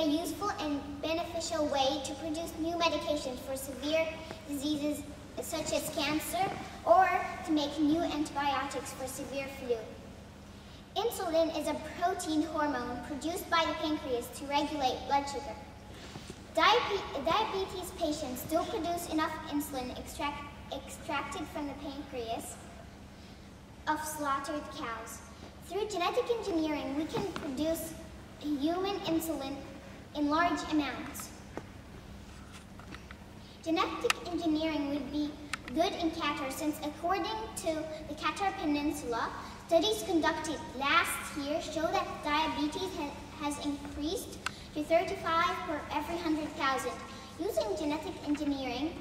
a useful and beneficial way to produce new medications for severe diseases such as cancer, or to make new antibiotics for severe flu. Insulin is a protein hormone produced by the pancreas to regulate blood sugar. Diabetes patients don't produce enough insulin extracted from the pancreas of slaughtered cows. Through genetic engineering, we can produce human insulin in large amounts. Genetic engineering would be good in Qatar since, according to the Qatar Peninsula, studies conducted last year show that diabetes has increased to 35 per every 100,000. Using genetic engineering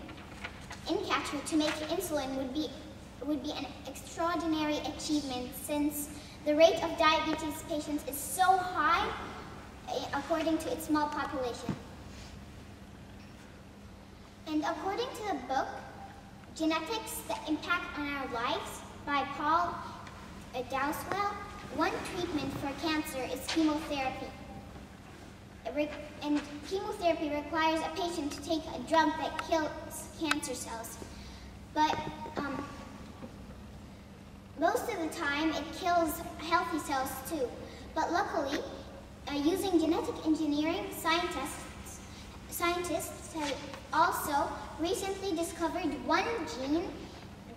in Qatar to make insulin would be an extraordinary achievement since the rate of diabetes patients is so high according to its small population. And according to the book, Genetics, the Impact on Our Lives by Paul Dowswell, one treatment for cancer is chemotherapy. And chemotherapy requires a patient to take a drug that kills cancer cells. But most of the time it kills healthy cells too. But luckily, using genetic engineering, scientists have also recently discovered one gene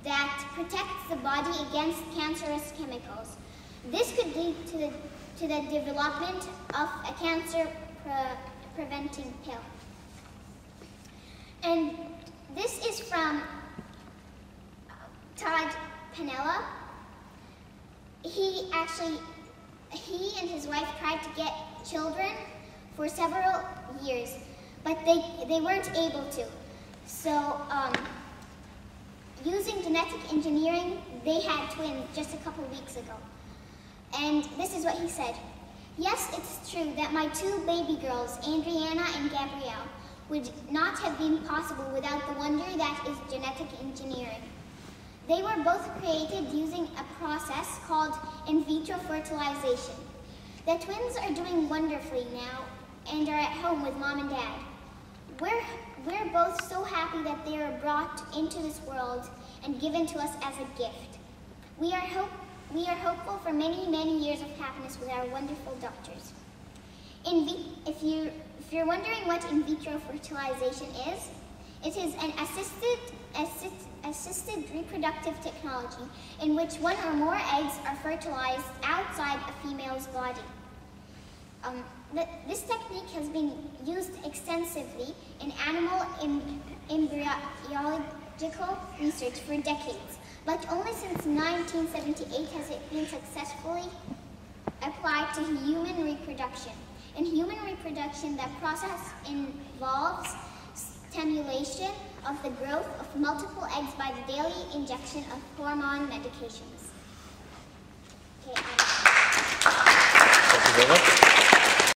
that protects the body against cancerous chemicals. This could lead to the development of a cancer preventing pill. And this is from Todd Penella. He and his wife tried to get children for several years, but they weren't able to. So using genetic engineering, they had twins just a couple weeks ago. And this is what he said. Yes, it's true that my two baby girls, Andriana and Gabrielle, would not have been possible without the wonder that is genetic engineering. They were both created using a process called in vitro fertilization. The twins are doing wonderfully now and are at home with mom and dad. We're both so happy that they are brought into this world and given to us as a gift. We are hopeful for many, many years of happiness with our wonderful doctors. If you're wondering what in vitro fertilization is, it is an assisted reproductive technology in which one or more eggs are fertilized outside a female's body. This technique has been used extensively in animal embryological research for decades, but only since 1978 has it been successfully applied to human reproduction. In human reproduction, the process involves stimulation of the growth of multiple eggs by the daily injection of hormone medications. Okay, Thank you very much.